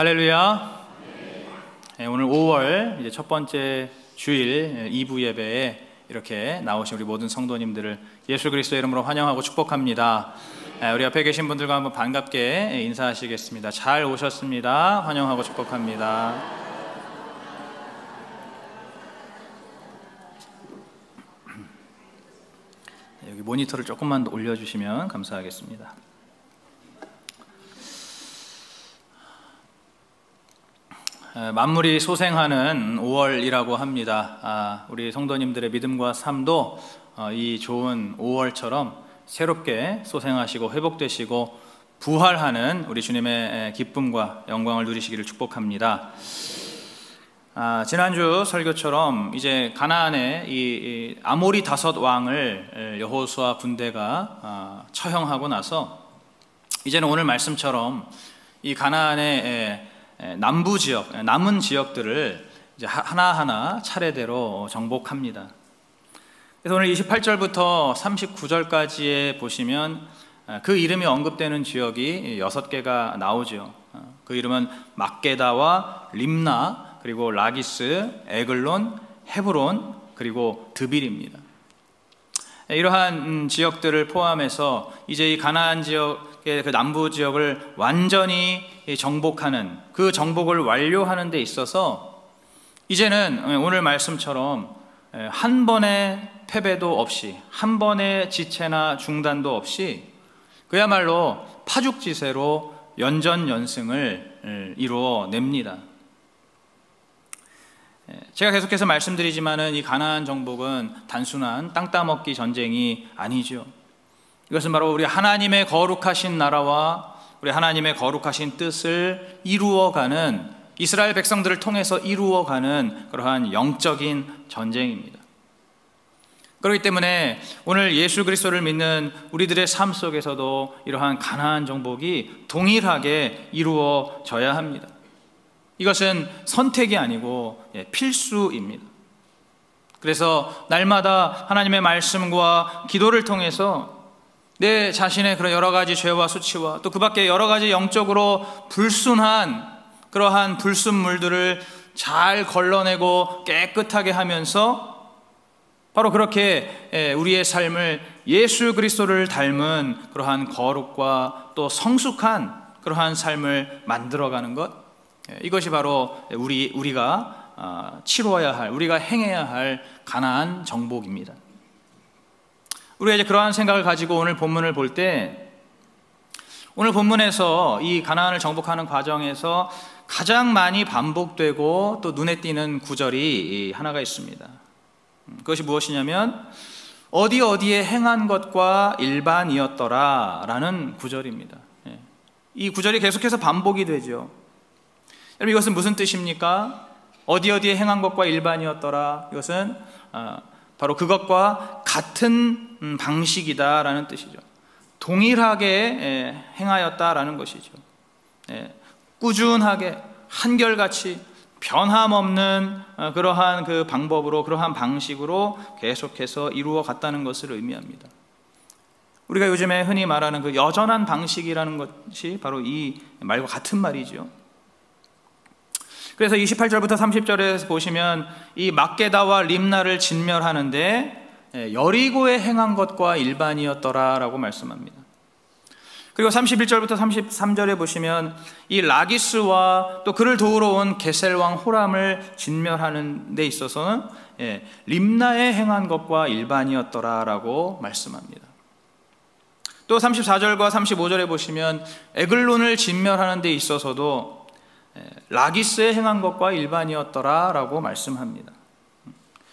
할렐루야. 네, 오늘 5월 이제 첫 번째 주일 2부 예배에 이렇게 나오신 우리 모든 성도님들을 예수 그리스도의 이름으로 환영하고 축복합니다. 우리 앞에 계신 분들과 한번 반갑게 인사하시겠습니다. 잘 오셨습니다. 환영하고 축복합니다. 여기 모니터를 조금만 올려주시면 감사하겠습니다. 만물이 소생하는 5월이라고 합니다. 우리 성도님들의 믿음과 삶도 이 좋은 5월처럼 새롭게 소생하시고 회복되시고 부활하는 우리 주님의 기쁨과 영광을 누리시기를 축복합니다. 지난주 설교처럼 이제 가나안의 이 아모리 다섯 왕을 여호수아 군대가 처형하고 나서 이제는 오늘 말씀처럼 이 가나안의 남부 지역, 남은 지역들을 이제 하나하나 차례대로 정복합니다. 그래서 오늘 28절부터 39절까지에 보시면 그 이름이 언급되는 지역이 6개가 나오죠. 그 이름은 막게다와 림나, 그리고 라기스, 에글론, 헤브론, 그리고 드빌입니다. 이러한 지역들을 포함해서 이제 이 가나안 지역의 그 남부 지역을 완전히 정복하는, 그 정복을 완료하는 데 있어서 이제는 오늘 말씀처럼 한 번의 패배도 없이, 한 번의 지체나 중단도 없이 그야말로 파죽지세로 연전연승을 이루어냅니다. 제가 계속해서 말씀드리지만은 이 가나안 정복은 단순한 땅 따먹기 전쟁이 아니죠. 이것은 바로 우리 하나님의 거룩하신 나라와 우리 하나님의 거룩하신 뜻을 이루어가는, 이스라엘 백성들을 통해서 이루어가는 그러한 영적인 전쟁입니다. 그렇기 때문에 오늘 예수 그리스도를 믿는 우리들의 삶 속에서도 이러한 가나안 정복이 동일하게 이루어져야 합니다. 이것은 선택이 아니고 필수입니다. 그래서 날마다 하나님의 말씀과 기도를 통해서 내 자신의 그런 여러 가지 죄와 수치와 또 그 밖에 여러 가지 영적으로 불순한 그러한 불순물들을 잘 걸러내고 깨끗하게 하면서 바로 그렇게 우리의 삶을 예수 그리스도를 닮은 그러한 거룩과 또 성숙한 그러한 삶을 만들어가는 것, 이것이 바로 우리가 치루어야 할, 우리가 행해야 할 가나안 정복입니다. 우리가 이제 그러한 생각을 가지고 오늘 본문을 볼 때, 오늘 본문에서 이 가나안을 정복하는 과정에서 가장 많이 반복되고 또 눈에 띄는 구절이 하나가 있습니다. 그것이 무엇이냐면 어디에 행한 것과 일반이었더라 라는 구절입니다. 이 구절이 계속해서 반복이 되죠. 여러분, 이것은 무슨 뜻입니까? 어디에 행한 것과 일반이었더라. 이것은 바로 그것과 같은 방식이다라는 뜻이죠. 동일하게 행하였다라는 것이죠. 꾸준하게 한결같이 변함없는 그러한 그 방법으로, 그러한 방식으로 계속해서 이루어 갔다는 것을 의미합니다. 우리가 요즘에 흔히 말하는 그 여전한 방식이라는 것이 바로 이 말과 같은 말이죠. 그래서 28절부터 30절에 보시면 이 막게다와 림나를 진멸하는데 여리고에 행한 것과 일반이었더라 라고 말씀합니다. 그리고 31절부터 33절에 보시면 이 라기스와 또 그를 도우러 온 게셀 왕 호람을 진멸하는 데 있어서는 림나에 행한 것과 일반이었더라 라고 말씀합니다. 또 34절과 35절에 보시면 에글론을 진멸하는 데 있어서도 라기스에 행한 것과 일반이었더라 라고 말씀합니다.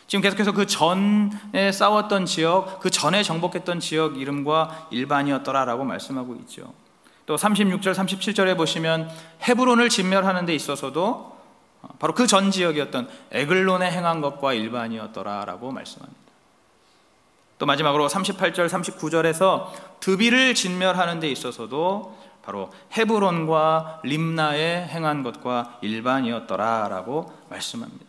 지금 계속해서 그 전에 싸웠던 지역, 그 전에 정복했던 지역 이름과 일반이었더라 라고 말씀하고 있죠. 또 36절, 37절에 보시면 헤브론을 진멸하는 데 있어서도 바로 그 전 지역이었던 에글론에 행한 것과 일반이었더라 라고 말씀합니다. 또 마지막으로 38절, 39절에서 드빌을 진멸하는 데 있어서도 바로 헤브론과 림나에 행한 것과 일반이었더라 라고 말씀합니다.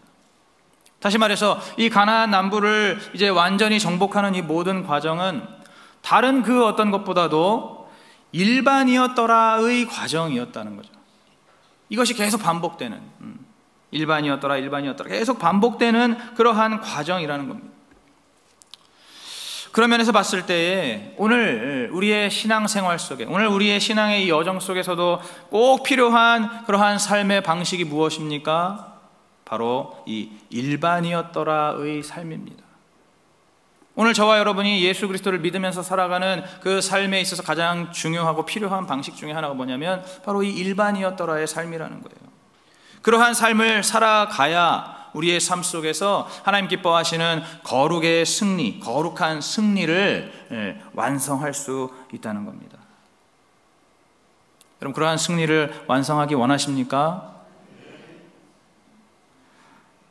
다시 말해서 이 가나안 남부를 이제 완전히 정복하는 이 모든 과정은 다른 그 어떤 것보다도 일반이었더라의 과정이었다는 거죠. 이것이 계속 반복되는, 일반이었더라 계속 반복되는 그러한 과정이라는 겁니다. 그런 면에서 봤을 때에 오늘 우리의 신앙생활 속에, 오늘 우리의 신앙의 이 여정 속에서도 꼭 필요한 그러한 삶의 방식이 무엇입니까? 바로 이 일반이었더라의 삶입니다. 오늘 저와 여러분이 예수 그리스도를 믿으면서 살아가는 그 삶에 있어서 가장 중요하고 필요한 방식 중에 하나가 뭐냐면 바로 이 일반이었더라의 삶이라는 거예요. 그러한 삶을 살아가야 우리의 삶 속에서 하나님 기뻐하시는 거룩의 승리, 거룩한 승리를 완성할 수 있다는 겁니다. 여러분, 그러한 승리를 완성하기 원하십니까?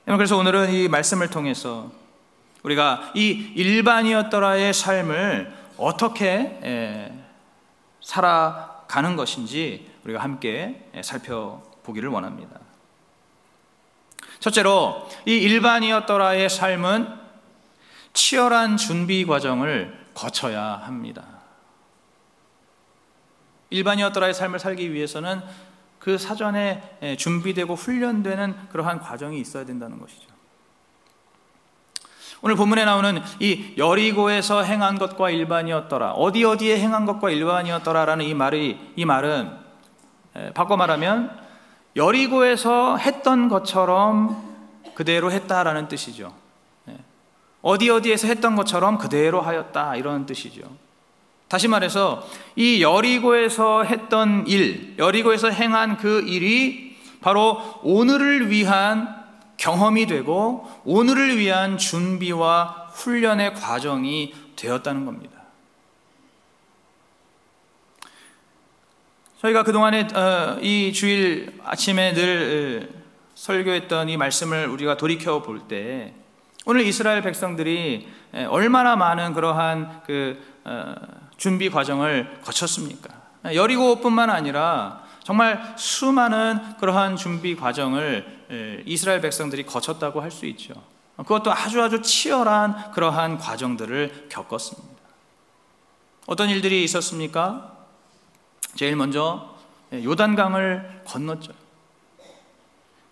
그래서 오늘은 이 말씀을 통해서 우리가 이 일반이었더라의 삶을 어떻게 살아가는 것인지 우리가 함께 살펴보기를 원합니다. 첫째로 이 일반이었더라의 삶은 치열한 준비 과정을 거쳐야 합니다. 일반이었더라의 삶을 살기 위해서는 그 사전에 준비되고 훈련되는 그러한 과정이 있어야 된다는 것이죠. 오늘 본문에 나오는 이 여리고에서 행한 것과 일반이었더라, 어디에 행한 것과 일반이었더라라는 이 말은 바꿔 말하면 여리고에서 했던 것처럼 그대로 했다라는 뜻이죠. 어디에서 했던 것처럼 그대로 하였다, 이런 뜻이죠. 다시 말해서 이 여리고에서 했던 일, 여리고에서 행한 그 일이 바로 오늘을 위한 경험이 되고 오늘을 위한 준비와 훈련의 과정이 되었다는 겁니다. 저희가 그동안에 이 주일 아침에 늘 설교했던 이 말씀을 우리가 돌이켜 볼 때 오늘 이스라엘 백성들이 얼마나 많은 그러한 준비 과정을 거쳤습니까? 여리고뿐만 아니라 정말 수많은 그러한 준비 과정을 이스라엘 백성들이 거쳤다고 할 수 있죠. 그것도 아주 치열한 그러한 과정들을 겪었습니다. 어떤 일들이 있었습니까? 제일 먼저 요단강을 건넜죠.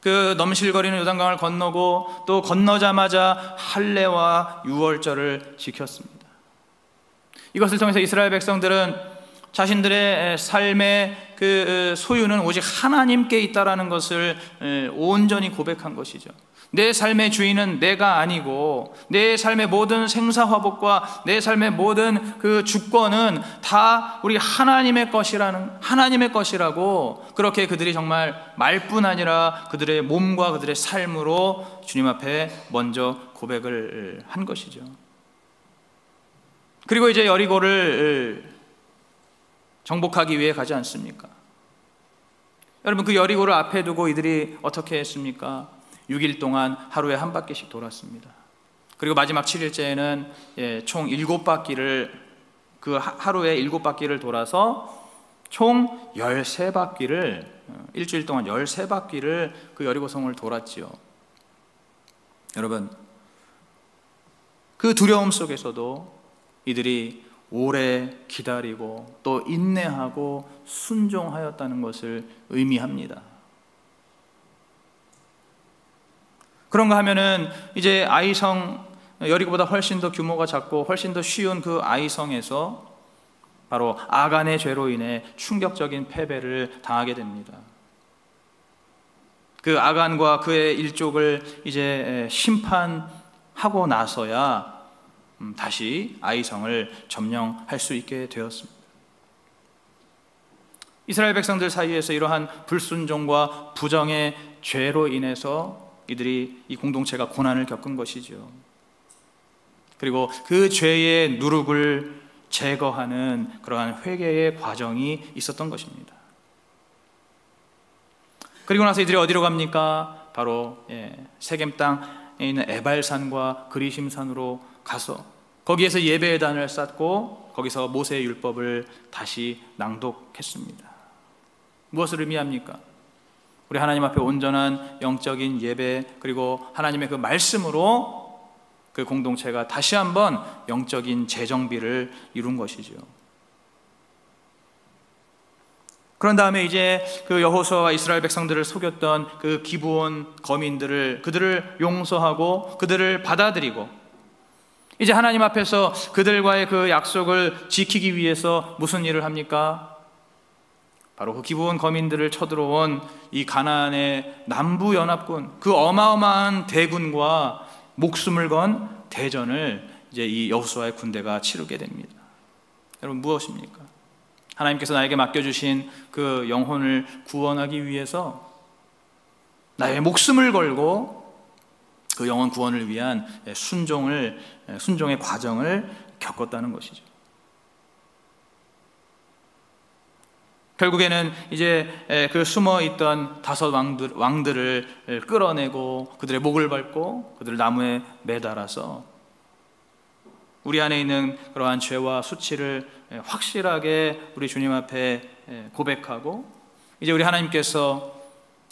그 넘실거리는 요단강을 건너고 또 건너자마자 할례와 유월절을 지켰습니다. 이것을 통해서 이스라엘 백성들은 자신들의 삶의 그 소유는 오직 하나님께 있다라는 것을 온전히 고백한 것이죠. 내 삶의 주인은 내가 아니고 내 삶의 모든 생사화복과 내 삶의 모든 그 주권은 다 우리 하나님의 것이라고 그렇게 그들이 정말 말뿐 아니라 그들의 몸과 그들의 삶으로 주님 앞에 먼저 고백을 한 것이죠. 그리고 이제 여리고를 정복하기 위해 가지 않습니까? 여러분, 그 여리고를 앞에 두고 이들이 어떻게 했습니까? 6일 동안 하루에 한 바퀴씩 돌았습니다. 그리고 마지막 7일째에는 총 7바퀴를 그 하루에 7바퀴를 돌아서 총 13바퀴를 일주일 동안 13바퀴를 그 여리고성을 돌았지요. 여러분, 그 두려움 속에서도 이들이 오래 기다리고 또 인내하고 순종하였다는 것을 의미합니다. 그런가 하면은 이제 아이성, 여리고보다 훨씬 더 규모가 작고 훨씬 더 쉬운 그 아이성에서 바로 아간의 죄로 인해 충격적인 패배를 당하게 됩니다. 그 아간과 그의 일족을 이제 심판하고 나서야 다시 아이성을 점령할 수 있게 되었습니다. 이스라엘 백성들 사이에서 이러한 불순종과 부정의 죄로 인해서 이들이 이 공동체가 고난을 겪은 것이죠. 그리고 그 죄의 누룩을 제거하는 그러한 회개의 과정이 있었던 것입니다. 그리고 나서 이들이 어디로 갑니까? 바로 세겜 땅에 있는 에발산과 그리심산으로 가서 거기에서 예배의 단을 쌓고 거기서 모세의 율법을 다시 낭독했습니다. 무엇을 의미합니까? 우리 하나님 앞에 온전한 영적인 예배, 그리고 하나님의 그 말씀으로 그 공동체가 다시 한번 영적인 재정비를 이룬 것이죠. 그런 다음에 이제 그 여호수아와 이스라엘 백성들을 속였던 그 기브온 거민들을, 그들을 용서하고 그들을 받아들이고, 이제 하나님 앞에서 그들과의 그 약속을 지키기 위해서 무슨 일을 합니까? 바로 그 기브온 거민들을 쳐들어온 이 가나안의 남부 연합군, 그 어마어마한 대군과 목숨을 건 대전을 이제 이 여호수아의 군대가 치르게 됩니다. 여러분, 무엇입니까? 하나님께서 나에게 맡겨주신 그 영혼을 구원하기 위해서 나의 목숨을 걸고 그 영혼 구원을 위한 순종의 과정을 겪었다는 것이죠. 결국에는 이제 그 숨어있던 5 왕들을 끌어내고 그들의 목을 밟고 그들을 나무에 매달아서 우리 안에 있는 그러한 죄와 수치를 확실하게 우리 주님 앞에 고백하고, 이제 우리 하나님께서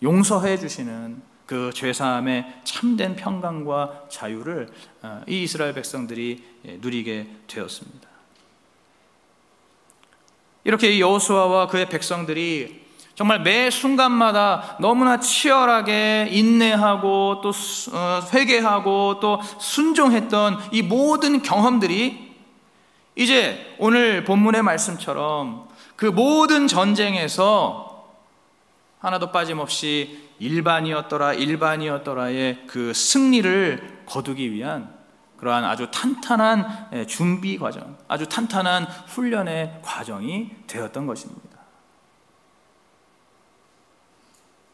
용서해 주시는 그 죄사함의 참된 평강과 자유를 이 이스라엘 백성들이 누리게 되었습니다. 이렇게 이 여호수아와 그의 백성들이 정말 매 순간마다 너무나 치열하게 인내하고 또 회개하고 또 순종했던 이 모든 경험들이 이제 오늘 본문의 말씀처럼 그 모든 전쟁에서 하나도 빠짐없이 일반이었더라의 그 승리를 거두기 위한 그러한 아주 탄탄한 준비 과정, 아주 탄탄한 훈련의 과정이 되었던 것입니다.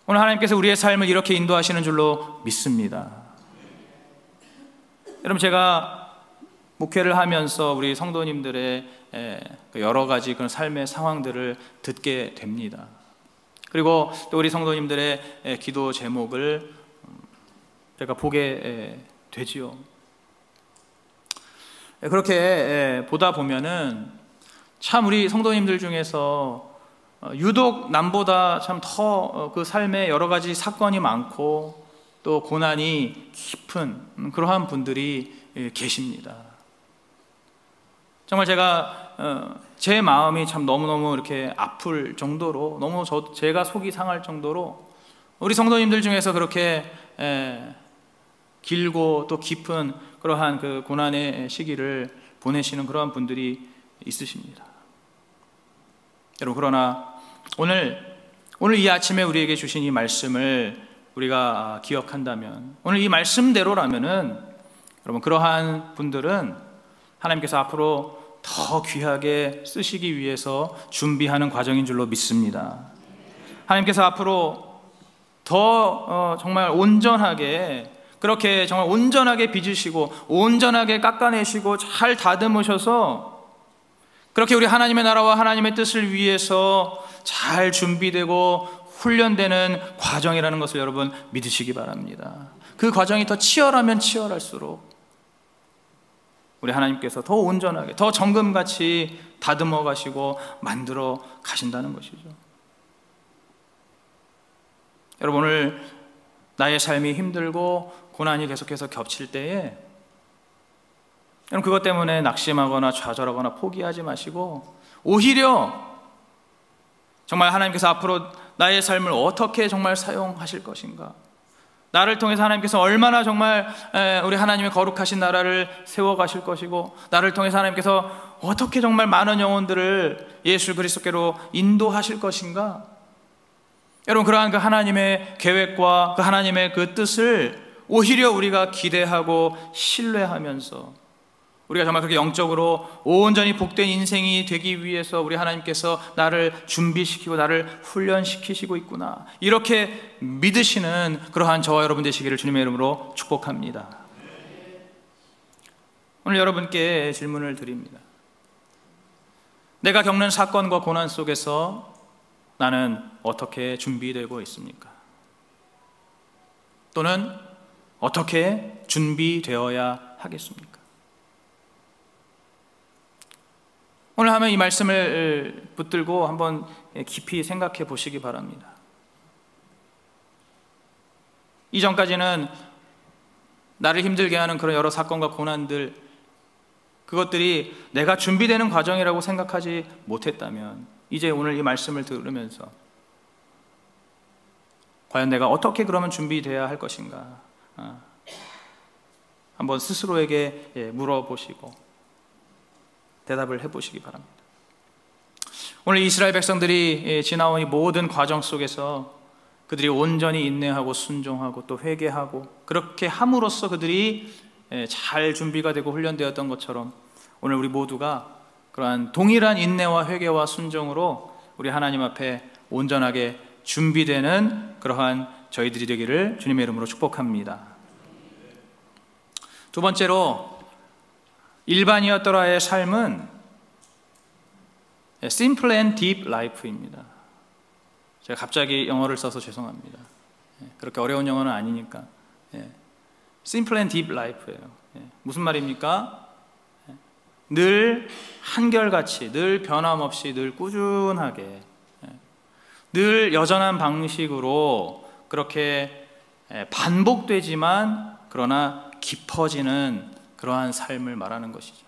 오늘 하나님께서 우리의 삶을 이렇게 인도하시는 줄로 믿습니다. 여러분, 제가 목회를 하면서 우리 성도님들의 여러 가지 그런 삶의 상황들을 듣게 됩니다. 그리고 또 우리 성도님들의 기도 제목을 제가 보게 되지요. 그렇게 보다 보면은 참 우리 성도님들 중에서 유독 남보다 참 더 그 삶에 여러 가지 사건이 많고 또 고난이 깊은 그러한 분들이 계십니다. 정말 제 마음이 참 너무너무 이렇게 아플 정도로, 너무 제가 속이 상할 정도로 우리 성도님들 중에서 그렇게 길고 또 깊은 그러한 그 고난의 시기를 보내시는 그러한 분들이 있으십니다. 여러분, 그러나 오늘 이 아침에 우리에게 주신 이 말씀을 우리가 기억한다면, 오늘 이 말씀대로라면은 여러분, 그러한 분들은 하나님께서 앞으로 더 귀하게 쓰시기 위해서 준비하는 과정인 줄로 믿습니다. 하나님께서 앞으로 더 정말 온전하게, 그렇게 정말 온전하게 빚으시고 온전하게 깎아내시고 잘 다듬으셔서 그렇게 우리 하나님의 나라와 하나님의 뜻을 위해서 잘 준비되고 훈련되는 과정이라는 것을 여러분 믿으시기 바랍니다. 그 과정이 더 치열하면 치열할수록 우리 하나님께서 더 온전하게, 더 정금같이 다듬어 가시고 만들어 가신다는 것이죠. 여러분, 오늘 나의 삶이 힘들고 고난이 계속해서 겹칠 때에 여러분, 그것 때문에 낙심하거나 좌절하거나 포기하지 마시고 오히려 정말 하나님께서 앞으로 나의 삶을 어떻게 정말 사용하실 것인가, 나를 통해서 하나님께서 얼마나 정말 우리 하나님의 거룩하신 나라를 세워가실 것이고, 나를 통해서 하나님께서 어떻게 정말 많은 영혼들을 예수 그리스도께로 인도하실 것인가, 여러분, 그러한 그 하나님의 계획과 그 하나님의 그 뜻을 오히려 우리가 기대하고 신뢰하면서 우리가 정말 그렇게 영적으로 온전히 복된 인생이 되기 위해서 우리 하나님께서 나를 준비시키고 나를 훈련시키시고 있구나, 이렇게 믿으시는 그러한 저와 여러분 되시기를 주님의 이름으로 축복합니다. 오늘 여러분께 질문을 드립니다. 내가 겪는 사건과 고난 속에서 나는 어떻게 준비되고 있습니까? 또는 어떻게 준비되어야 하겠습니까? 오늘 하면 이 말씀을 붙들고 한번 깊이 생각해 보시기 바랍니다. 이전까지는 나를 힘들게 하는 그런 여러 사건과 고난들, 그것들이 내가 준비되는 과정이라고 생각하지 못했다면 이제 오늘 이 말씀을 들으면서 과연 내가 어떻게 그러면 준비되어야 할 것인가, 한번 스스로에게 물어보시고 대답을 해보시기 바랍니다. 오늘 이스라엘 백성들이 지나온 이 모든 과정 속에서 그들이 온전히 인내하고 순종하고 또 회개하고 그렇게 함으로써 그들이 잘 준비가 되고 훈련되었던 것처럼 오늘 우리 모두가 그러한 동일한 인내와 회개와 순종으로 우리 하나님 앞에 온전하게 준비되는 그러한 저희들이 되기를 주님의 이름으로 축복합니다. 두 번째로, 일반이었더라의 삶은 Simple and Deep Life입니다. 제가 갑자기 영어를 써서 죄송합니다. 그렇게 어려운 영어는 아니니까. Simple and Deep Life예요. 무슨 말입니까? 늘 한결같이, 늘 변함없이, 늘 꾸준하게, 늘 여전한 방식으로 그렇게 반복되지만 그러나 깊어지는 그러한 삶을 말하는 것이죠.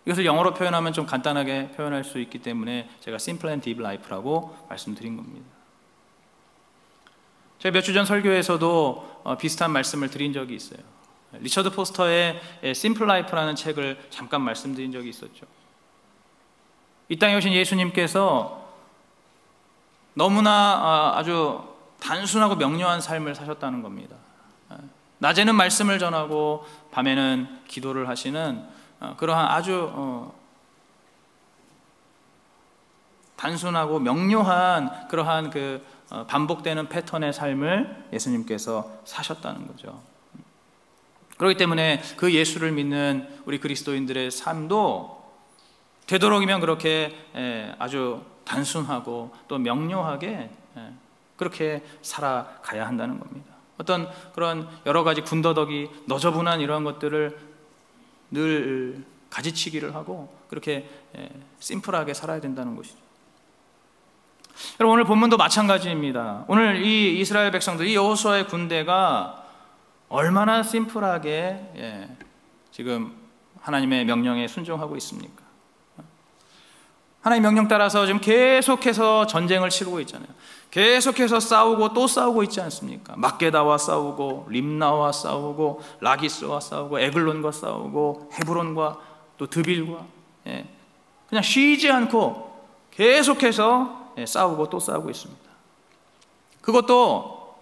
이것을 영어로 표현하면 좀 간단하게 표현할 수 있기 때문에 제가 Simple and Deep Life라고 말씀드린 겁니다. 제가 몇 주 전 설교에서도 비슷한 말씀을 드린 적이 있어요. 리처드 포스터의 Simple Life라는 책을 잠깐 말씀드린 적이 있었죠. 이 땅에 오신 예수님께서 너무나 아주 단순하고 명료한 삶을 사셨다는 겁니다. 낮에는 말씀을 전하고 밤에는 기도를 하시는 그러한 아주 단순하고 명료한 그러한 그 반복되는 패턴의 삶을 예수님께서 사셨다는 거죠. 그렇기 때문에 그 예수를 믿는 우리 그리스도인들의 삶도 되도록이면 그렇게 아주 단순하고 또 명료하게 그렇게 살아가야 한다는 겁니다. 어떤 그런 여러 가지 군더더기 너저분한 이러한 것들을 늘 가지치기를 하고 그렇게 심플하게 살아야 된다는 것이죠. 여러분, 오늘 본문도 마찬가지입니다. 오늘 이 이스라엘 백성들, 이 여호수아의 군대가 얼마나 심플하게 지금 하나님의 명령에 순종하고 있습니까? 하나님의 명령 따라서 지금 계속해서 전쟁을 치르고 있잖아요. 계속해서 싸우고 또 싸우고 있지 않습니까? 막게다와 싸우고 림나와 싸우고 라기스와 싸우고 에글론과 싸우고 헤브론과 또 드빌과 그냥 쉬지 않고 계속해서 싸우고 또 싸우고 있습니다. 그것도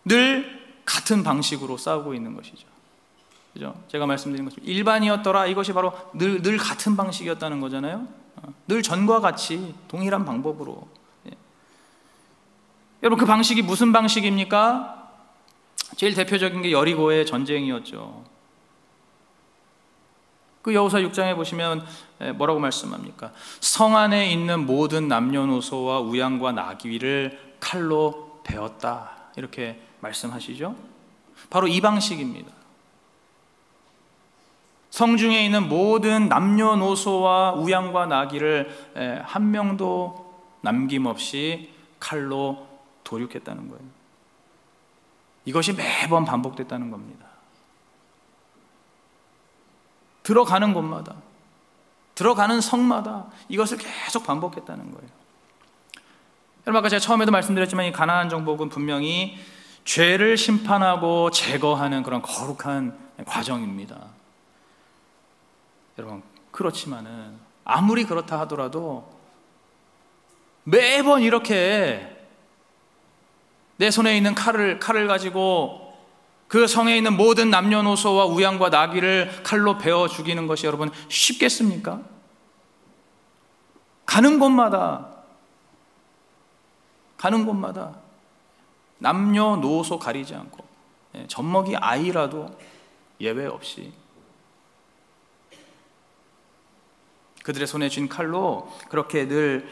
늘 같은 방식으로 싸우고 있는 것이죠. 그죠? 제가 말씀드린 것처럼 일반이었더라, 이것이 바로 늘 같은 방식이었다는 거잖아요. 늘 전과 같이 동일한 방법으로. 여러분, 그 방식이 무슨 방식입니까? 제일 대표적인 게 여리고의 전쟁이었죠. 그 여호수아 6장에 보시면 뭐라고 말씀합니까? 성 안에 있는 모든 남녀노소와 우양과 나귀를 칼로 베었다, 이렇게 말씀하시죠. 바로 이 방식입니다. 성중에 있는 모든 남녀노소와 우양과 나귀를 한 명도 남김없이 칼로 도륙했다는 거예요. 이것이 매번 반복됐다는 겁니다. 들어가는 곳마다, 들어가는 성마다 이것을 계속 반복했다는 거예요. 여러분, 아까 제가 처음에도 말씀드렸지만 이 가나안 정복은 분명히 죄를 심판하고 제거하는 그런 거룩한 과정입니다. 여러분, 그렇지만은 아무리 그렇다 하더라도 매번 이렇게 내 손에 있는 칼을 가지고 그 성에 있는 모든 남녀노소와 우양과 나귀를 칼로 베어 죽이는 것이 여러분 쉽겠습니까? 가는 곳마다 남녀노소 가리지 않고 젖먹이 아이라도 예외 없이 그들의 손에 쥔 칼로 그렇게 늘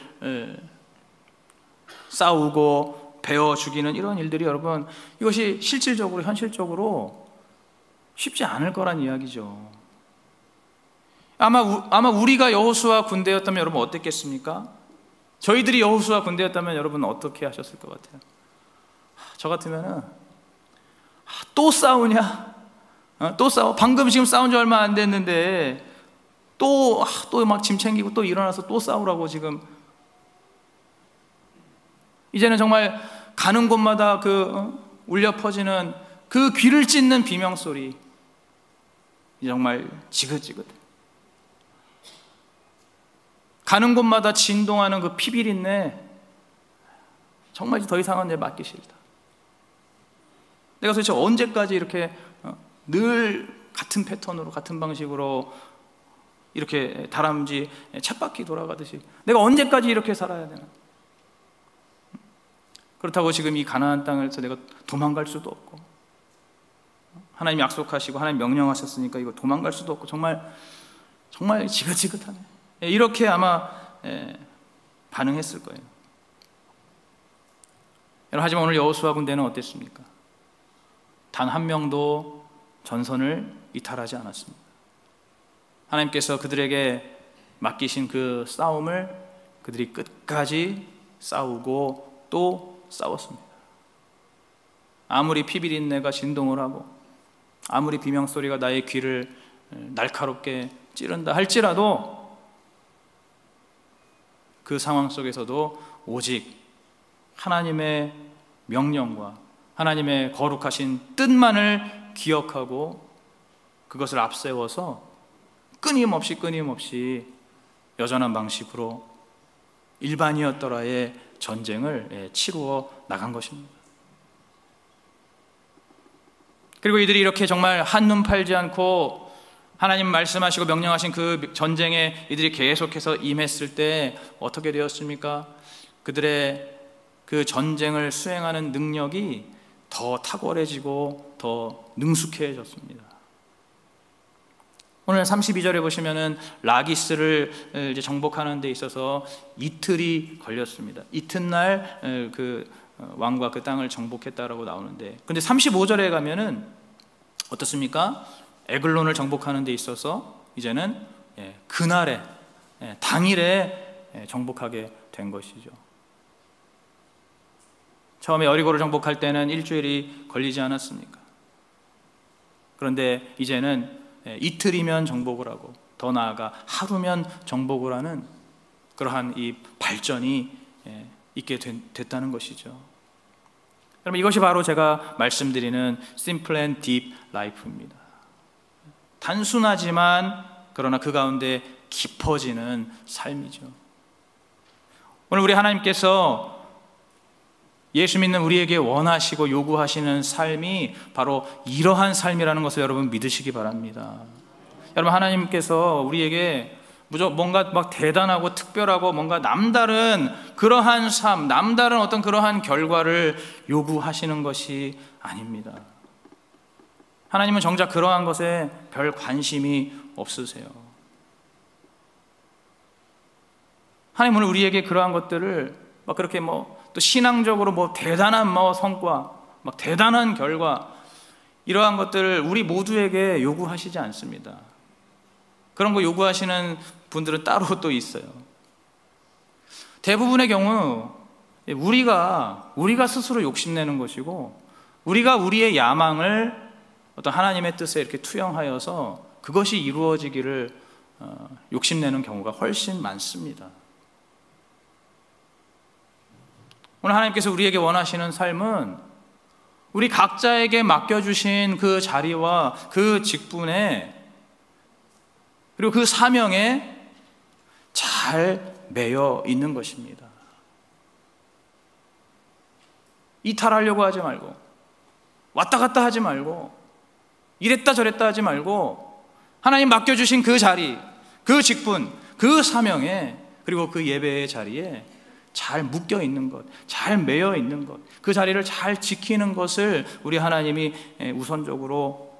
싸우고 베어 죽이는 이런 일들이 여러분, 이것이 실질적으로 현실적으로 쉽지 않을 거란 이야기죠. 아마 우리가 여호수아 군대였다면 여러분 어땠겠습니까? 저희들이 여호수아 군대였다면 여러분 어떻게 하셨을 것 같아요? 저 같으면은 또 싸우냐? 또 싸워? 방금 지금 싸운 지 얼마 안 됐는데 또 막 짐 챙기고 또 일어나서 또 싸우라고 지금 이제는 정말 가는 곳마다 울려 퍼지는 그 귀를 찢는 비명소리, 정말 지긋지긋해. 가는 곳마다 진동하는 그 피비린내, 정말 더 이상은 내 맡기 싫다. 내가 도대체 언제까지 이렇게 늘 같은 패턴으로, 같은 방식으로 이렇게 다람쥐 쳇바퀴 돌아가듯이 내가 언제까지 이렇게 살아야 되나? 그렇다고 지금 이 가나안 땅에서 내가 도망갈 수도 없고, 하나님 약속하시고 하나님 명령하셨으니까 이거 도망갈 수도 없고, 정말 지긋지긋하네. 이렇게 아마 반응했을 거예요. 여러분, 하지만 오늘 여호수아 군대는 어땠습니까? 단 한 명도 전선을 이탈하지 않았습니다. 하나님께서 그들에게 맡기신 그 싸움을 그들이 끝까지 싸우고 또 싸웠습니다. 아무리 피비린내가 진동을 하고, 아무리 비명소리가 나의 귀를 날카롭게 찌른다 할지라도, 그 상황 속에서도 오직 하나님의 명령과 하나님의 거룩하신 뜻만을 기억하고 그것을 앞세워서 끊임없이 여전한 방식으로 일반이었더라의 전쟁을 치루어 나간 것입니다. 그리고 이들이 이렇게 정말 한눈 팔지 않고 하나님 말씀하시고 명령하신 그 전쟁에 이들이 계속해서 임했을 때 어떻게 되었습니까? 그들의 그 전쟁을 수행하는 능력이 더 탁월해지고 더 능숙해졌습니다. 오늘 32절에 보시면은 라기스를 이제 정복하는 데 있어서 이틀이 걸렸습니다. 이튿날 그 왕과 그 땅을 정복했다라고 나오는데, 근데 35절에 가면은 어떻습니까? 에글론을 정복하는 데 있어서 이제는 그날에, 당일에 정복하게 된 것이죠. 처음에 여리고를 정복할 때는 일주일이 걸리지 않았습니까? 그런데 이제는 이틀이면 정복을 하고, 더 나아가 하루면 정복을 하는 그러한 이 발전이 있게 됐다는 것이죠. 여러분, 이것이 바로 제가 말씀드리는 Simple and Deep Life입니다. 단순하지만 그러나 그 가운데 깊어지는 삶이죠. 오늘 우리 하나님께서 예수 믿는 우리에게 원하시고 요구하시는 삶이 바로 이러한 삶이라는 것을 여러분 믿으시기 바랍니다. 여러분, 하나님께서 우리에게 무조건 뭔가 막 대단하고 특별하고 뭔가 남다른 그러한 삶, 남다른 어떤 그러한 결과를 요구하시는 것이 아닙니다. 하나님은 정작 그러한 것에 별 관심이 없으세요. 하나님은 오늘 우리에게 그러한 것들을 막 그렇게 또 신앙적으로 대단한 성과, 막 대단한 결과, 이러한 것들을 우리 모두에게 요구하시지 않습니다. 그런 거 요구하시는 분들은 따로 또 있어요. 대부분의 경우 우리가 스스로 욕심내는 것이고, 우리가 우리의 야망을 어떤 하나님의 뜻에 이렇게 투영하여서 그것이 이루어지기를 욕심내는 경우가 훨씬 많습니다. 오늘 하나님께서 우리에게 원하시는 삶은 우리 각자에게 맡겨주신 그 자리와 그 직분에, 그리고 그 사명에 잘 매여 있는 것입니다. 이탈하려고 하지 말고, 왔다 갔다 하지 말고, 이랬다 저랬다 하지 말고, 하나님 맡겨주신 그 자리, 그 직분, 그 사명에, 그리고 그 예배의 자리에 잘 묶여 있는 것, 잘 매여 있는 것, 그 자리를 잘 지키는 것을 우리 하나님이 우선적으로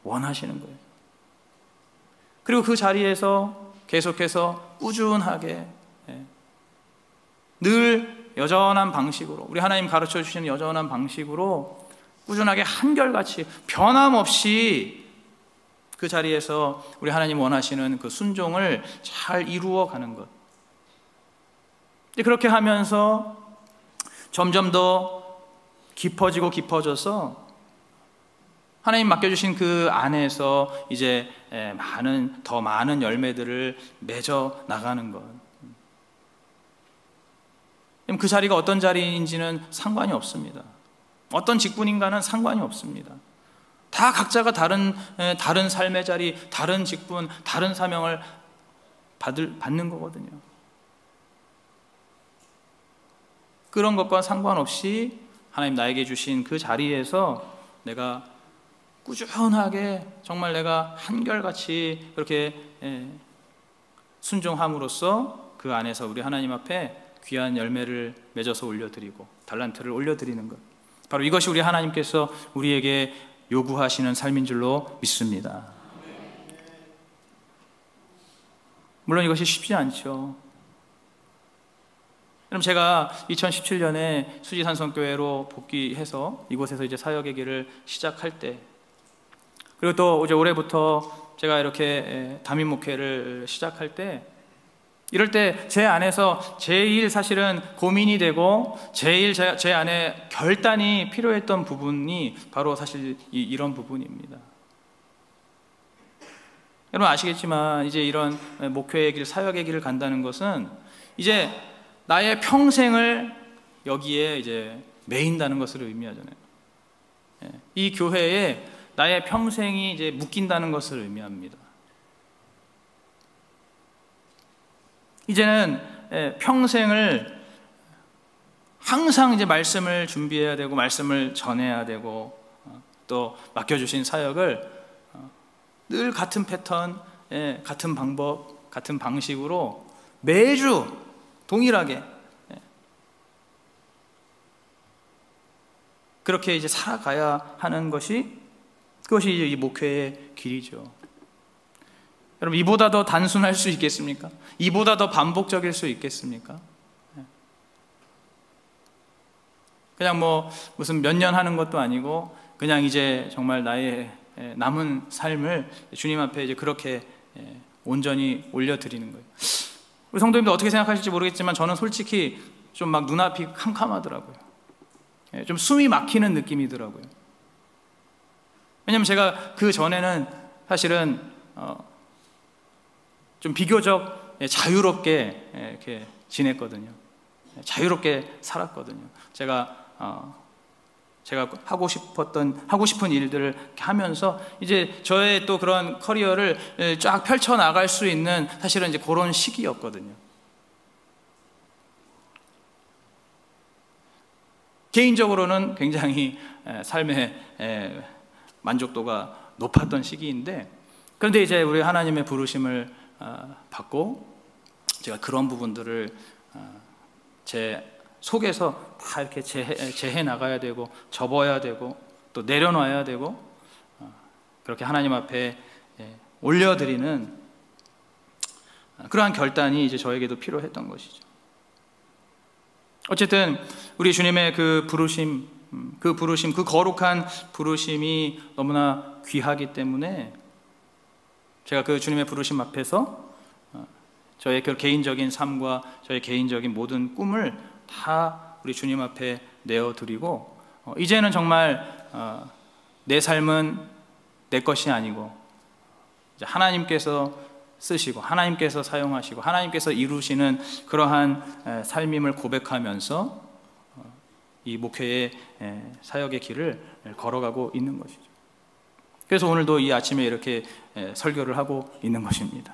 원하시는 거예요. 그리고 그 자리에서 계속해서 꾸준하게 늘 여전한 방식으로, 우리 하나님 가르쳐 주시는 여전한 방식으로 꾸준하게 한결같이 변함없이 그 자리에서 우리 하나님 원하시는 그 순종을 잘 이루어 가는 것. 그렇게 하면서 점점 더 깊어져서 하나님 맡겨주신 그 안에서 이제 더 많은 열매들을 맺어 나가는 것. 그 자리가 어떤 자리인지는 상관이 없습니다. 어떤 직분인가는 상관이 없습니다. 다 각자가 다른 삶의 자리, 다른 직분, 다른 사명을 받는 거거든요. 그런 것과 상관없이 하나님 나에게 주신 그 자리에서 내가 꾸준하게 정말 내가 한결같이 그렇게 순종함으로써 그 안에서 우리 하나님 앞에 귀한 열매를 맺어서 올려드리고 달란트를 올려드리는 것, 바로 이것이 우리 하나님께서 우리에게 요구하시는 삶인 줄로 믿습니다. 물론 이것이 쉽지 않죠. 그럼 제가 2017년에 수지산성교회로 복귀해서 이곳에서 이제 사역의 길을 시작할 때, 그리고 또 이제 올해부터 제가 이렇게 담임 목회를 시작할 때, 이럴 때 제 안에서 제일 사실은 고민이 되고 제일 제 안에 결단이 필요했던 부분이 바로 사실 이런 부분입니다. 여러분 아시겠지만 이제 이런 목회의 길, 사역의 길을 간다는 것은 이제 나의 평생을 여기에 이제 매인다는 것을 의미하잖아요. 이 교회에 나의 평생이 이제 묶인다는 것을 의미합니다. 이제는 평생을 항상 이제 말씀을 준비해야 되고 말씀을 전해야 되고 또 맡겨주신 사역을 늘 같은 패턴, 같은 방법, 같은 방식으로 매주 동일하게 그렇게 이제 살아가야 하는 그것이 이제 이 목회의 길이죠. 여러분, 이보다 더 단순할 수 있겠습니까? 이보다 더 반복적일 수 있겠습니까? 그냥 무슨 몇 년 하는 것도 아니고 그냥 이제 정말 나의 남은 삶을 주님 앞에 이제 그렇게 온전히 올려드리는 거예요. 우리 성도님들 어떻게 생각하실지 모르겠지만 저는 솔직히 좀 막 눈앞이 캄캄하더라고요. 좀 숨이 막히는 느낌이더라고요. 왜냐면 제가 그 전에는 사실은 좀 비교적 자유롭게 이렇게 지냈거든요. 자유롭게 살았거든요. 제가 하고 싶은 일들을 하면서 이제 저의 또 그런 커리어를 쫙 펼쳐 나갈 수 있는 사실은 이제 그런 시기였거든요. 개인적으로는 굉장히 삶의 만족도가 높았던 시기인데, 그런데 이제 우리 하나님의 부르심을 받고 제가 그런 부분들을 제 속에서 다 이렇게 재해 나가야 되고 접어야 되고 또 내려놔야 되고 그렇게 하나님 앞에 올려드리는 그러한 결단이 이제 저에게도 필요했던 것이죠. 어쨌든 우리 주님의 그 부르심, 그 거룩한 부르심이 너무나 귀하기 때문에 제가 그 주님의 부르심 앞에서 저의 그 개인적인 삶과 저의 개인적인 모든 꿈을 다 우리 주님 앞에 내어드리고 이제는 정말 내 삶은 내 것이 아니고 이제 하나님께서 쓰시고 하나님께서 사용하시고 하나님께서 이루시는 그러한 삶임을 고백하면서 이 목회의 사역의 길을 걸어가고 있는 것이죠. 그래서 오늘도 이 아침에 이렇게 설교를 하고 있는 것입니다.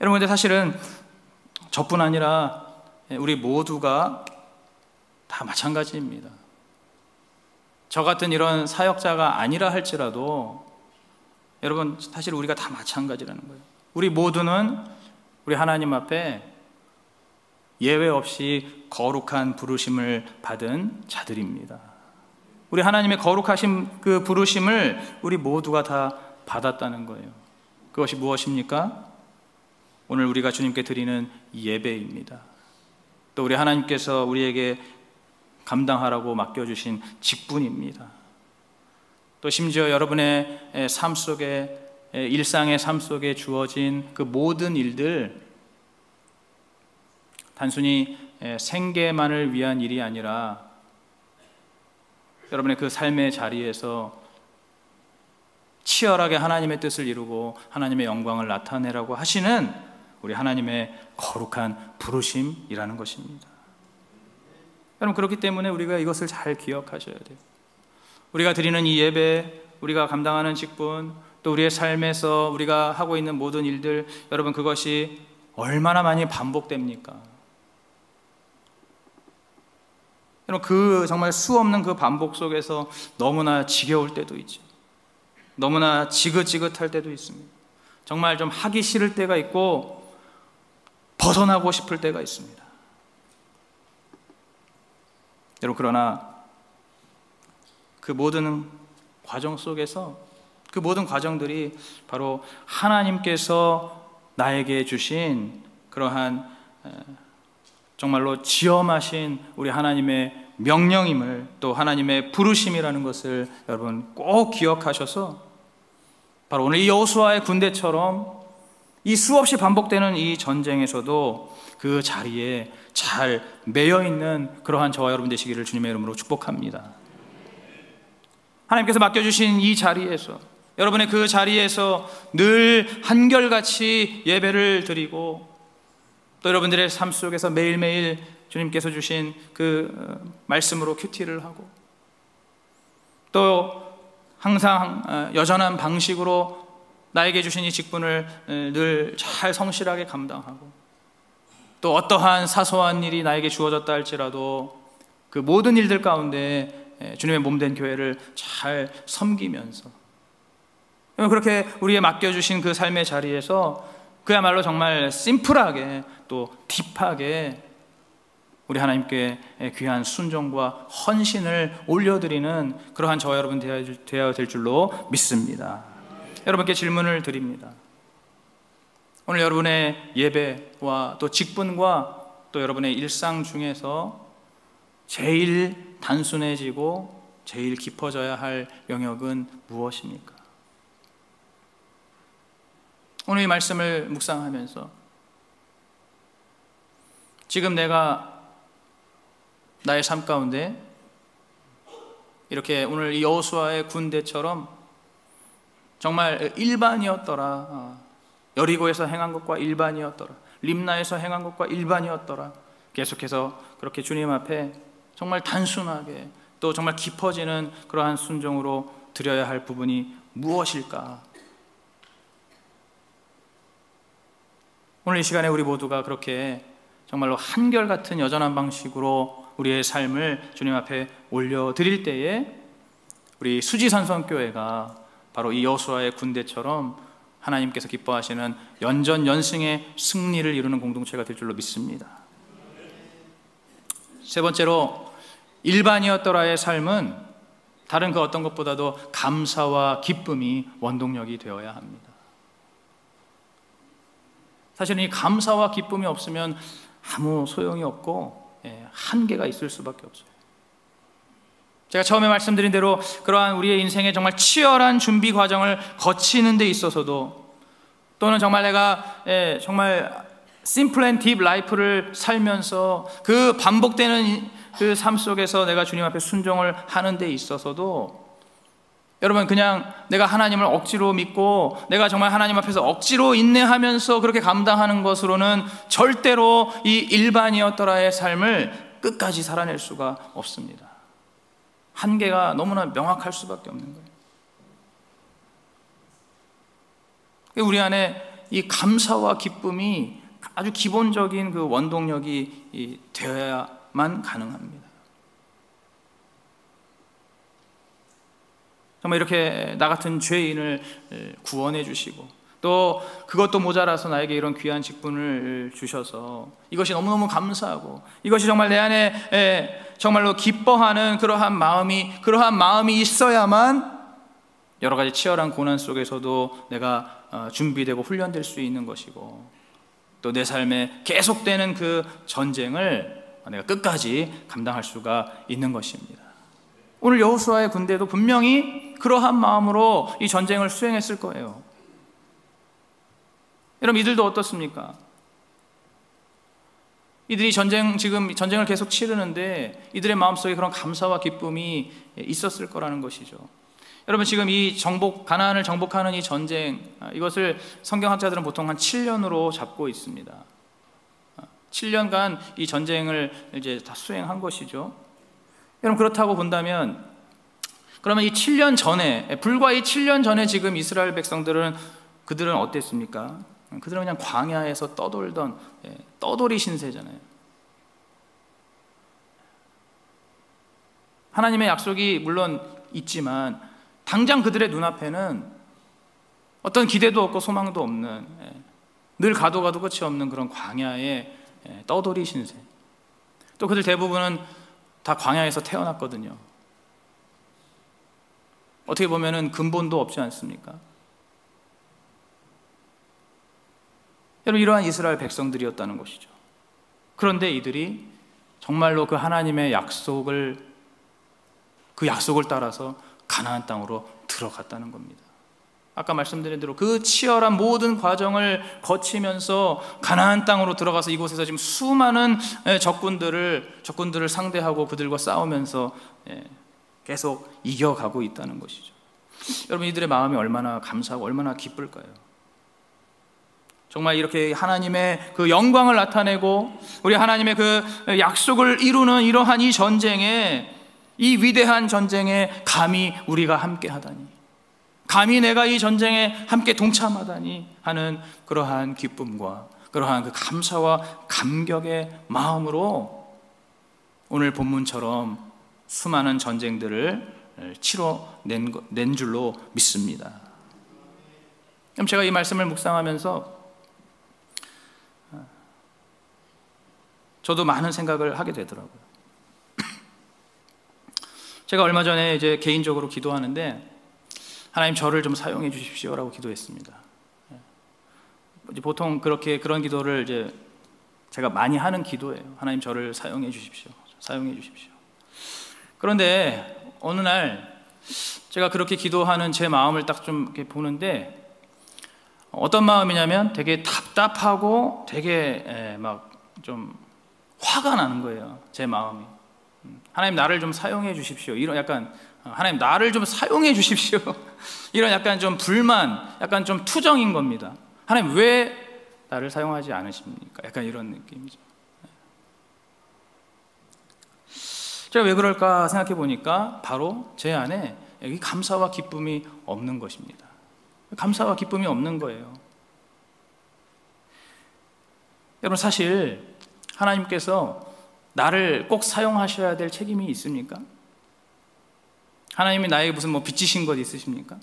여러분, 근데 사실은 저뿐 아니라 우리 모두가 다 마찬가지입니다. 저 같은 이런 사역자가 아니라 할지라도 여러분, 사실 우리가 다 마찬가지라는 거예요. 우리 모두는 우리 하나님 앞에 예외 없이 거룩한 부르심을 받은 자들입니다. 우리 하나님의 거룩하신 그 부르심을 우리 모두가 다 받았다는 거예요. 그것이 무엇입니까? 오늘 우리가 주님께 드리는 예배입니다. 또 우리 하나님께서 우리에게 감당하라고 맡겨주신 직분입니다. 또 심지어 여러분의 삶 속에, 일상의 삶 속에 주어진 그 모든 일들, 단순히 생계만을 위한 일이 아니라 여러분의 그 삶의 자리에서 치열하게 하나님의 뜻을 이루고 하나님의 영광을 나타내라고 하시는 우리 하나님의 거룩한 부르심이라는 것입니다. 여러분, 그렇기 때문에 우리가 이것을 잘 기억하셔야 돼요. 우리가 드리는 이 예배, 우리가 감당하는 직분, 또 우리의 삶에서 우리가 하고 있는 모든 일들, 여러분, 그것이 얼마나 많이 반복됩니까? 여러분, 그 정말 수없는 그 반복 속에서 너무나 지겨울 때도 있죠. 너무나 지긋지긋할 때도 있습니다. 정말 좀 하기 싫을 때가 있고 벗어나고 싶을 때가 있습니다. 여러분, 그러나 그 모든 과정 속에서 그 모든 과정들이 바로 하나님께서 나에게 주신 그러한 정말로 지엄하신 우리 하나님의 명령임을, 또 하나님의 부르심이라는 것을 여러분 꼭 기억하셔서 바로 오늘 이 여호수아의 군대처럼 이 수없이 반복되는 이 전쟁에서도 그 자리에 잘 매여있는 그러한 저와 여러분 되시기를 주님의 이름으로 축복합니다. 하나님께서 맡겨주신 이 자리에서, 여러분의 그 자리에서 늘 한결같이 예배를 드리고, 또 여러분들의 삶 속에서 매일매일 주님께서 주신 그 말씀으로 큐티를 하고, 또 항상 여전한 방식으로 나에게 주신 이 직분을 늘 잘 성실하게 감당하고, 또 어떠한 사소한 일이 나에게 주어졌다 할지라도 그 모든 일들 가운데 주님의 몸된 교회를 잘 섬기면서, 그렇게 우리의 맡겨주신 그 삶의 자리에서 그야말로 정말 심플하게 또 딥하게 우리 하나님께 귀한 순종과 헌신을 올려드리는 그러한 저와 여러분 되어야 될 줄로 믿습니다. 여러분께 질문을 드립니다. 오늘 여러분의 예배와 또 직분과 또 여러분의 일상 중에서 제일 단순해지고 제일 깊어져야 할 영역은 무엇입니까? 오늘 이 말씀을 묵상하면서 지금 내가 나의 삶 가운데 이렇게 오늘 이 여호수아의 군대처럼 정말 일반이었더라, 여리고에서 행한 것과 일반이었더라, 림나에서 행한 것과 일반이었더라, 계속해서 그렇게 주님 앞에 정말 단순하게 또 정말 깊어지는 그러한 순종으로 드려야 할 부분이 무엇일까? 오늘 이 시간에 우리 모두가 그렇게 정말로 한결같은 여전한 방식으로 우리의 삶을 주님 앞에 올려드릴 때에 우리 수지산성교회가 바로 이 여호수아의 군대처럼 하나님께서 기뻐하시는 연전연승의 승리를 이루는 공동체가 될 줄로 믿습니다. 세 번째로, 일반이었더라의 삶은 다른 그 어떤 것보다도 감사와 기쁨이 원동력이 되어야 합니다. 사실은 이 감사와 기쁨이 없으면 아무 소용이 없고 한계가 있을 수밖에 없어요. 제가 처음에 말씀드린 대로 그러한 우리의 인생에 정말 치열한 준비 과정을 거치는 데 있어서도, 또는 정말 내가 정말 심플 앤 딥 라이프를 살면서 그 반복되는 그 삶 속에서 내가 주님 앞에 순종을 하는 데 있어서도, 여러분, 그냥 내가 하나님을 억지로 믿고 내가 정말 하나님 앞에서 억지로 인내하면서 그렇게 감당하는 것으로는 절대로 이 일반이었더라의 삶을 끝까지 살아낼 수가 없습니다. 한계가 너무나 명확할 수밖에 없는 거예요. 우리 안에 이 감사와 기쁨이 아주 기본적인 그 원동력이 되어야만 가능합니다. 정말 이렇게 나 같은 죄인을 구원해 주시고, 또 그것도 모자라서 나에게 이런 귀한 직분을 주셔서 이것이 너무너무 감사하고, 이것이 정말 내 안에 정말로 기뻐하는 그러한 마음이 있어야만 여러 가지 치열한 고난 속에서도 내가 준비되고 훈련될 수 있는 것이고, 또 내 삶에 계속되는 그 전쟁을 내가 끝까지 감당할 수가 있는 것입니다. 오늘 여호수아의 군대도 분명히 그러한 마음으로 이 전쟁을 수행했을 거예요. 여러분, 이들도 어떻습니까? 이들이 지금 전쟁을 계속 치르는데 이들의 마음속에 그런 감사와 기쁨이 있었을 거라는 것이죠. 여러분 지금 이 가나안을 정복하는 이 전쟁, 이것을 성경학자들은 보통 한 7년으로 잡고 있습니다. 7년간 이 전쟁을 이제 다 수행한 것이죠. 여러분 그렇다고 본다면, 그러면 이 7년 전에, 불과 이 7년 전에 지금 이스라엘 백성들은, 그들은 어땠습니까? 그들은 그냥 광야에서 떠돌던 떠돌이 신세잖아요. 하나님의 약속이 물론 있지만 당장 그들의 눈앞에는 어떤 기대도 없고 소망도 없는, 늘 가도 끝이 없는 그런 광야의 떠돌이 신세. 또 그들 대부분은 다 광야에서 태어났거든요. 어떻게 보면은 근본도 없지 않습니까? 여러분 이러한 이스라엘 백성들이었다는 것이죠. 그런데 이들이 정말로 그 하나님의 약속을, 그 약속을 따라서 가나안 땅으로 들어갔다는 겁니다. 아까 말씀드린 대로 그 치열한 모든 과정을 거치면서 가나안 땅으로 들어가서 이곳에서 지금 수많은 적군들을 상대하고 그들과 싸우면서 계속 이겨가고 있다는 것이죠. 여러분 이들의 마음이 얼마나 감사하고 얼마나 기쁠까요? 정말 이렇게 하나님의 그 영광을 나타내고 우리 하나님의 그 약속을 이루는 이러한 이 전쟁에, 이 위대한 전쟁에 감히 우리가 함께 하다니, 감히 내가 이 전쟁에 함께 동참하다니 하는 그러한 기쁨과 그러한 그 감사와 감격의 마음으로 오늘 본문처럼 수많은 전쟁들을 치러낸 줄로 믿습니다. 그럼 제가 이 말씀을 묵상하면서 저도 많은 생각을 하게 되더라고요. 제가 얼마 전에 이제 개인적으로 기도하는데, 하나님 저를 좀 사용해 주십시오라고 기도했습니다. 보통 그런 기도를 이제 제가 많이 하는 기도예요. 하나님 저를 사용해 주십시오. 사용해 주십시오. 그런데 어느 날 제가 그렇게 기도하는 제 마음을 딱 좀 이렇게 보는데, 어떤 마음이냐면 되게 답답하고 되게 막 좀 화가 나는 거예요. 제 마음이. 하나님 나를 좀 사용해 주십시오. 이런 약간, 하나님 나를 좀 사용해 주십시오. 이런 약간 좀 불만, 약간 좀 투정인 겁니다. 하나님 왜 나를 사용하지 않으십니까? 약간 이런 느낌이죠. 제가 왜 그럴까 생각해 보니까 바로 제 안에 여기 감사와 기쁨이 없는 것입니다. 감사와 기쁨이 없는 거예요. 여러분 사실 하나님께서 나를 꼭 사용하셔야 될 책임이 있습니까? 하나님이 나에게 무슨 빚지신 것 있으십니까?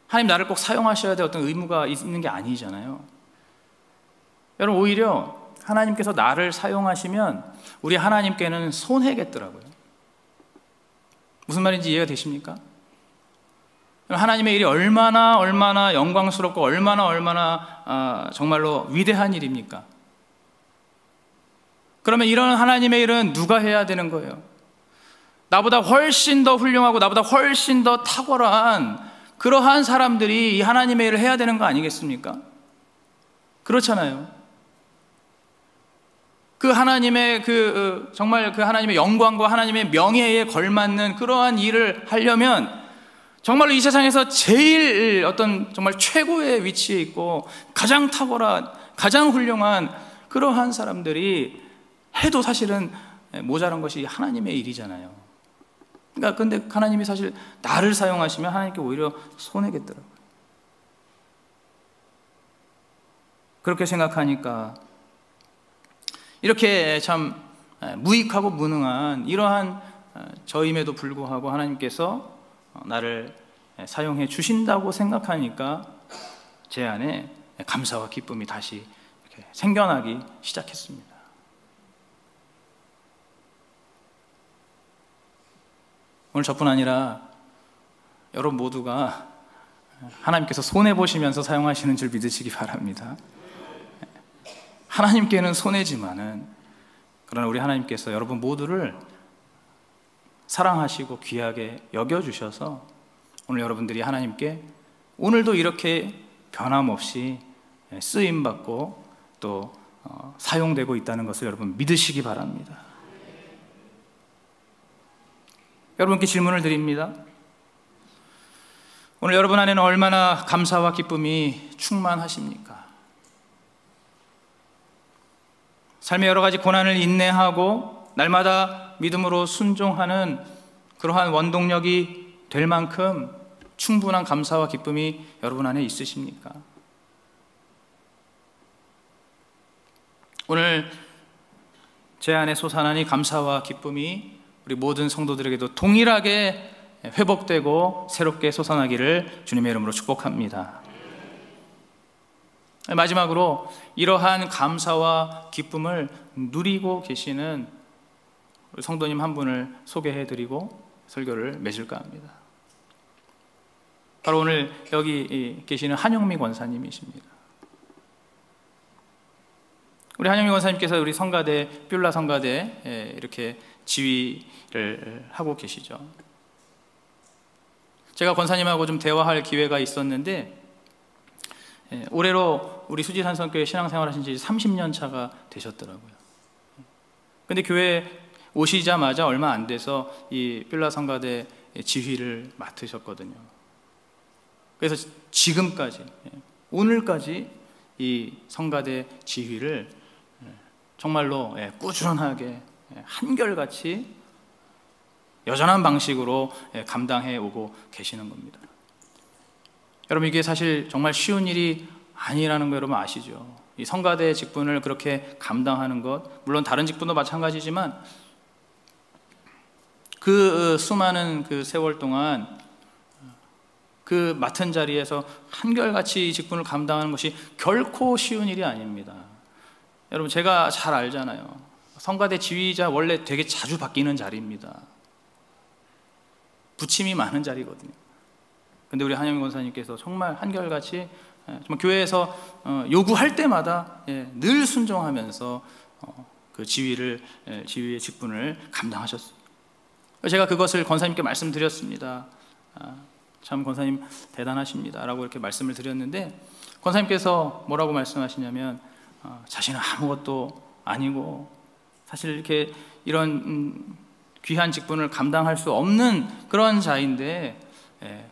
하나님 나를 꼭 사용하셔야 될 어떤 의무가 있는 게 아니잖아요. 여러분 오히려 하나님께서 나를 사용하시면 우리 하나님께는 손해겠더라고요. 무슨 말인지 이해가 되십니까? 하나님의 일이 얼마나 영광스럽고 얼마나 정말로 위대한 일입니까? 그러면 이런 하나님의 일은 누가 해야 되는 거예요? 나보다 훨씬 더 훌륭하고 나보다 훨씬 더 탁월한 그러한 사람들이 이 하나님의 일을 해야 되는 거 아니겠습니까? 그렇잖아요. 그 하나님의 정말 그 하나님의 영광과 하나님의 명예에 걸맞는 그러한 일을 하려면 정말로 이 세상에서 제일 어떤 정말 최고의 위치에 있고 가장 탁월한, 가장 훌륭한 그러한 사람들이 해도 사실은 모자란 것이 하나님의 일이잖아요. 그러니까 근데 하나님이 사실 나를 사용하시면 하나님께 오히려 손해겠더라고요. 그렇게 생각하니까 이렇게 참 무익하고 무능한 이러한 저임에도 불구하고 하나님께서 나를 사용해 주신다고 생각하니까 제 안에 감사와 기쁨이 다시 이렇게 생겨나기 시작했습니다. 오늘 저뿐 아니라 여러분 모두가 하나님께서 손해보시면서 사용하시는 줄 믿으시기 바랍니다. 하나님께는 손해지만은 그러나 우리 하나님께서 여러분 모두를 사랑하시고 귀하게 여겨주셔서 오늘 여러분들이 하나님께 오늘도 이렇게 변함없이 쓰임받고 또 사용되고 있다는 것을 여러분 믿으시기 바랍니다. 여러분께 질문을 드립니다. 오늘 여러분 안에는 얼마나 감사와 기쁨이 충만하십니까? 삶의 여러 가지 고난을 인내하고 날마다 믿음으로 순종하는 그러한 원동력이 될 만큼 충분한 감사와 기쁨이 여러분 안에 있으십니까? 오늘 제 안에 솟아나는 이 감사와 기쁨이 우리 모든 성도들에게도 동일하게 회복되고 새롭게 솟아나기를 주님의 이름으로 축복합니다. 마지막으로 이러한 감사와 기쁨을 누리고 계시는 우리 성도님 한 분을 소개해드리고 설교를 맺을까 합니다. 바로 오늘 여기 계시는 한영미 권사님이십니다. 우리 한영미 권사님께서 우리 성가대, 뷸라 성가대 이렇게 지휘를 하고 계시죠. 제가 권사님하고 좀 대화할 기회가 있었는데 올해로 우리 수지산성교회 신앙생활 하신 지 30년 차가 되셨더라고요. 근데 교회 오시자마자 얼마 안 돼서 이 뷸라 성가대 지휘를 맡으셨거든요. 그래서 지금까지, 오늘까지 이 성가대 지휘를 정말로 꾸준하게 한결같이 여전한 방식으로 감당해 오고 계시는 겁니다. 여러분, 이게 사실 정말 쉬운 일이 아니라는 거 여러분 아시죠? 이 성가대 직분을 그렇게 감당하는 것, 물론 다른 직분도 마찬가지지만 그 수많은 그 세월 동안 그 맡은 자리에서 한결같이 이 직분을 감당하는 것이 결코 쉬운 일이 아닙니다. 여러분, 제가 잘 알잖아요. 성가대 지휘자 원래 되게 자주 바뀌는 자리입니다. 부침이 많은 자리거든요. 근데 우리 한영미 권사님께서 정말 한결같이 정말 교회에서 요구할 때마다 늘 순종하면서 그 지휘의 직분을 감당하셨어요. 제가 그것을 권사님께 말씀드렸습니다. 참 권사님 대단하십니다 라고 이렇게 말씀을 드렸는데, 권사님께서 뭐라고 말씀하시냐면 자신은 아무것도 아니고 사실 이렇게 이런 귀한 직분을 감당할 수 없는 그런 자인데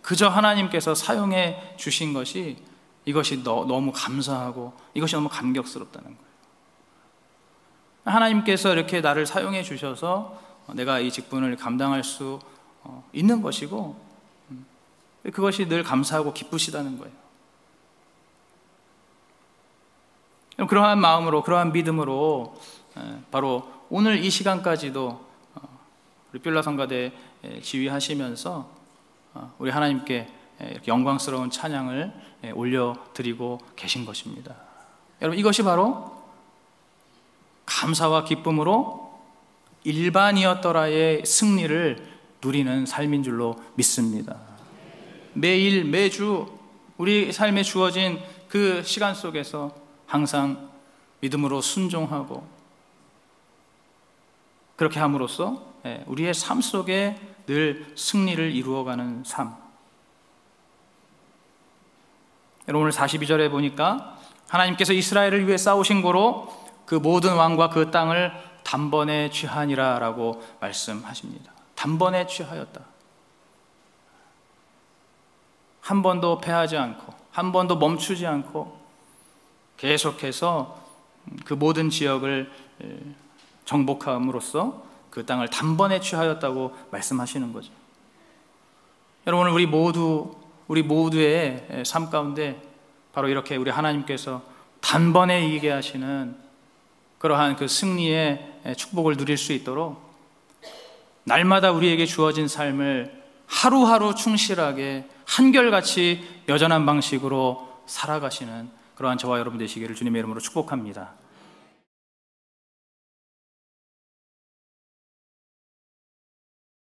그저 하나님께서 사용해 주신 것이, 이것이 너무 감사하고 이것이 너무 감격스럽다는 거예요. 하나님께서 이렇게 나를 사용해 주셔서 내가 이 직분을 감당할 수 있는 것이고, 그것이 늘 감사하고 기쁘시다는 거예요. 그러한 마음으로, 그러한 믿음으로 바로 오늘 이 시간까지도 우리 뷸라 성가대 지휘하시면서 우리 하나님께 영광스러운 찬양을 올려드리고 계신 것입니다. 여러분, 이것이 바로 감사와 기쁨으로 일반이었더라의 승리를 누리는 삶인 줄로 믿습니다. 매일 매주 우리 삶에 주어진 그 시간 속에서 항상 믿음으로 순종하고, 그렇게 함으로써 우리의 삶 속에 늘 승리를 이루어가는 삶. 여러분, 오늘 42절에 보니까 하나님께서 이스라엘을 위해 싸우신 고로 그 모든 왕과 그 땅을 단번에 취하니라 라고 말씀하십니다. 단번에 취하였다. 한 번도 패하지 않고, 한 번도 멈추지 않고 계속해서 그 모든 지역을 정복함으로써 그 땅을 단번에 취하였다고 말씀하시는 거죠. 여러분, 오늘 우리 모두의 삶 가운데 바로 이렇게 우리 하나님께서 단번에 이기게 하시는 그러한 그 승리의 축복을 누릴 수 있도록 날마다 우리에게 주어진 삶을 하루하루 충실하게 한결같이 여전한 방식으로 살아가시는 그러한 저와 여러분 되시기를 주님의 이름으로 축복합니다.